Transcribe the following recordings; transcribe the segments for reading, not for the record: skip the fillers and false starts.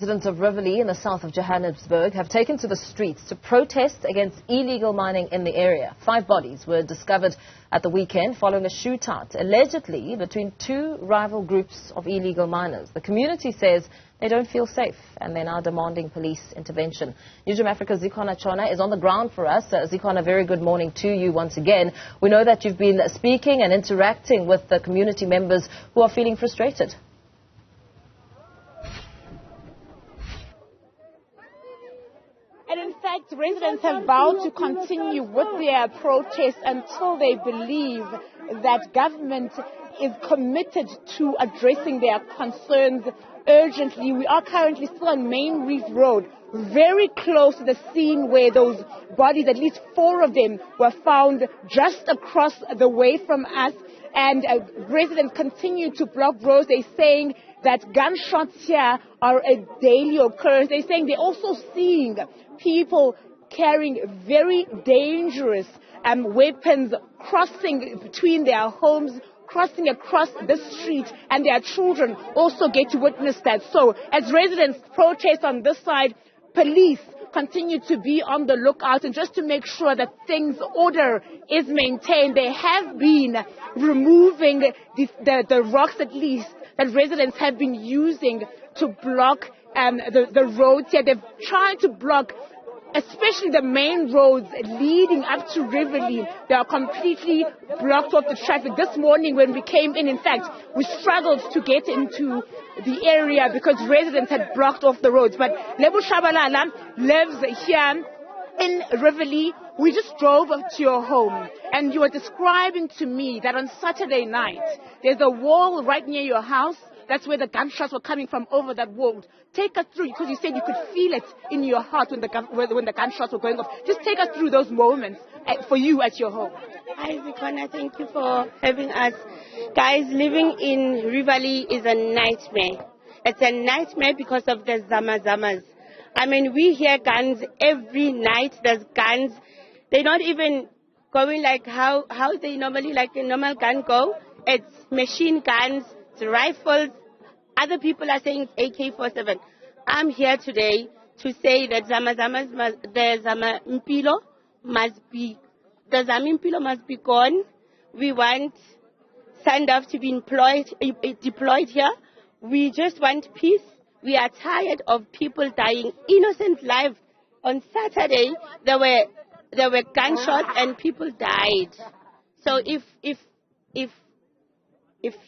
Residents of Riverlea in the south of Johannesburg have taken to the streets to protest against illegal mining in the area. 5 bodies were discovered at the weekend following a shootout, allegedly between 2 rival groups of illegal miners. The community says they don't feel safe and they're now demanding police intervention. Newzroom Afrika's Zikhona Tshona is on the ground for us. Zikhona, very good morning to you once again. We know that you've been speaking and interacting with the community members who are feeling frustrated. And in fact, residents have vowed to continue with their protest until they believe that government is committed to addressing their concerns urgently. We are currently still on Main Reef Road, very close to the scene where those bodies, at least 4 of them, were found just across the way from us. And residents continue to block roads. They're saying that gunshots here are a daily occurrence. They're saying they're also seeing people carrying very dangerous weapons crossing between their homes, crossing across the street, and their children also get to witness that. So as residents protest on this side, police continue to be on the lookout, and just to make sure that order is maintained, they have been removing the rocks, at least, that residents have been using to block the roads here. They've tried to block especially the main roads leading up to Riverlea. They are completely blocked off the traffic. This morning when we came in fact, we struggled to get into the area because residents had blocked off the roads. But Lebu Shabalala lives here in Riverlea. We just drove up to your home, and you were describing to me that on Saturday night, there's a wall right near your house. That's where the gunshots were coming from, over that wall. Take us through, because you said you could feel it in your heart when the gunshots were going off. Just take us through those moments for you at your home. Hi, Zikhona. Thank you for having us. Guys, living in Riverlea is a nightmare. It's a nightmare because of the zamazamas. I mean, we hear guns every night. There's guns. They're not even going like how they normally, like a normal gun go. It's machine guns, it's rifles. Other people are saying it's AK-47. I'm here today to say that the Zamimpilo must be gone. We want SANDF to be deployed here. We just want peace. We are tired of people dying, innocent lives. On Saturday, there were gunshots and people died. So if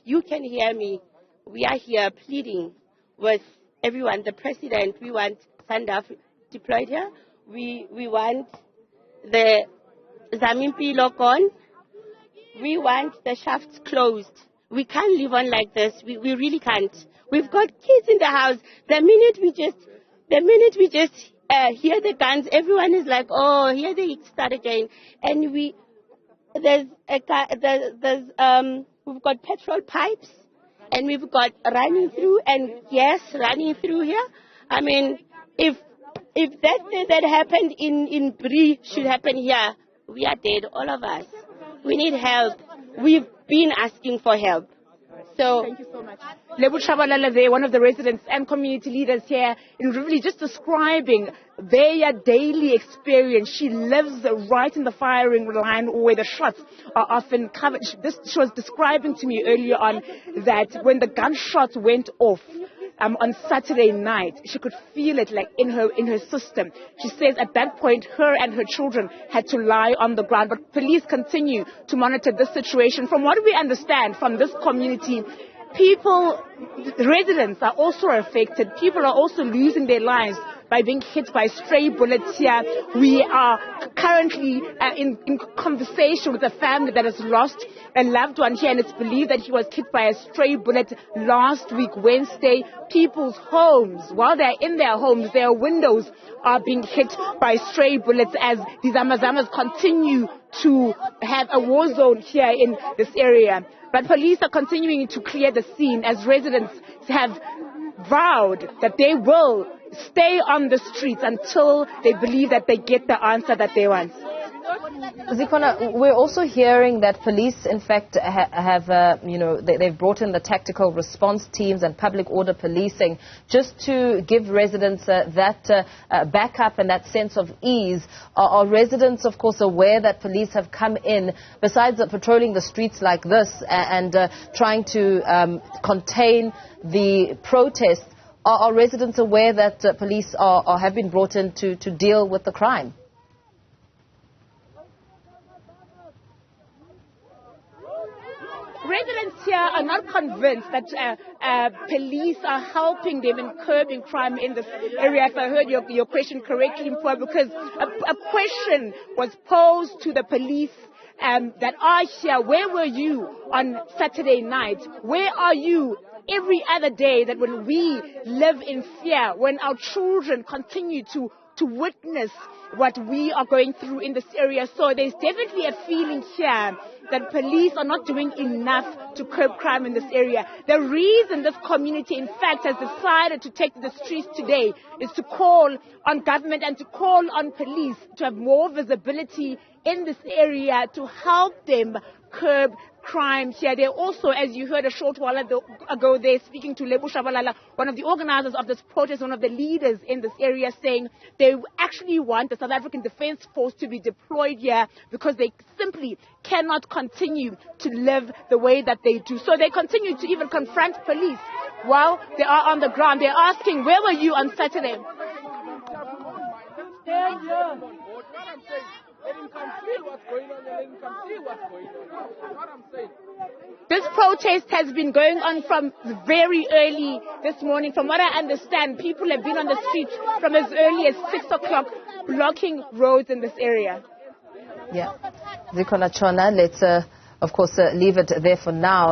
you can hear me, we are here pleading with everyone, the president. We want SANDF deployed here. We want the Zamimpilo gone. We want the shafts closed. We can't live on like this. We really can't. We've got kids in the house. The minute we just hear the guns, everyone is like, oh, here they start again. And we've got petrol pipes, and we've got running through and gas running through here. I mean, if that thing that happened in Bree should happen here, we are dead, all of us. We need help. We've been asking for help. So thank you so much. Lebu Shabalala there, one of the residents and community leaders here in Riverlea, just describing their daily experience. She lives right in the firing line where the shots are often covered. She was describing to me earlier on that when the gunshots went off on Saturday night, she could feel it like in her system. She says at that point, her and her children had to lie on the ground. But police continue to monitor this situation. From what we understand from this community, residents are also affected. People are also losing their lives by being hit by stray bullets here. We are currently in conversation with a family that has lost a loved one here, and it's believed that he was hit by a stray bullet last week, Wednesday. People's homes, while they're in their homes, their windows are being hit by stray bullets as the Zamazamas continue to have a war zone here in this area. But police are continuing to clear the scene as residents have vowed that they will stay on the streets until they believe that they get the answer that they want. Zikhona, we're also hearing that police, in fact, they've brought in the tactical response teams and public order policing just to give residents that backup and that sense of ease. Are residents, of course, aware that police have come in, besides patrolling the streets like this and trying to contain the protests? Are residents aware that police have been brought in to deal with the crime? Residents here are not convinced that police are helping them in curbing crime in this area. If I heard your question correctly, because a question was posed to the police that are here. Where were you on Saturday night? Where are you every other day, that when we live in fear, when our children continue to witness what we are going through in this area? So there's definitely a feeling here that police are not doing enough to curb crime in this area. The reason this community, in fact, has decided to take to the streets today is to call on government and to call on police to have more visibility in this area to help them curb crime here. They also, as you heard a short while ago, they're speaking to Lebu Shabalala, one of the organizers of this protest, one of the leaders in this area, saying they actually want the South African Defence Force to be deployed here because they simply cannot continue to live the way that they do. So they continue to even confront police while they are on the ground. They're asking, where were you on Saturday? This protest has been going on from very early this morning. From what I understand, people have been on the streets from as early as 6 o'clock, blocking roads in this area. Yeah. Zikhona, Tshona, let's, of course, leave it there for now.